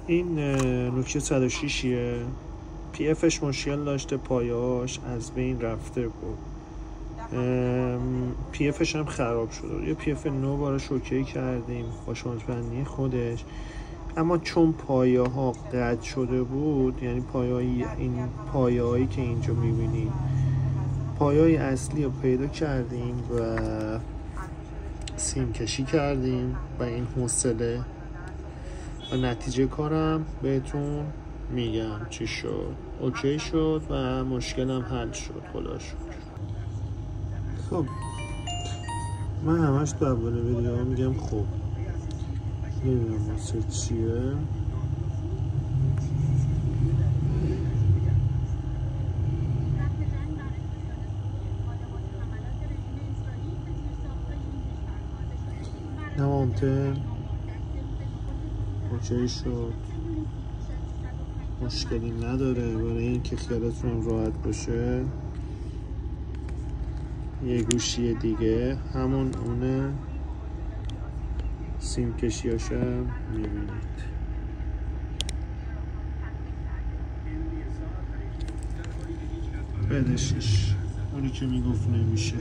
این نوکیه 106ه، پی افش مشکل داشته، پایه‌هاش از بین رفته بود، پی افش هم خراب شده. یه پی اف نو براش اوکی کردیم با شانزبندی خودش، اما چون پایه ها قطع شده بود، یعنی این پایه هایی که اینجا میبینید پایه های اصلی رو پیدا کردیم و سیم کشی کردیم و این حوصله و نتیجه کارم بهتون میگم چی شد. اوکی شد و مشکلم حل شد. خدا شکر. خب من همش تو اول ویدیو میگم خب نمیدونم واسه چیه. نمانته اوکی شد، مشکلی نداره. برای اینکه خیالتون راحت باشه یه گوشی دیگه همون اونه، سیم کشیاشم میبینید. بدشش اونی که میگفت نمیشه.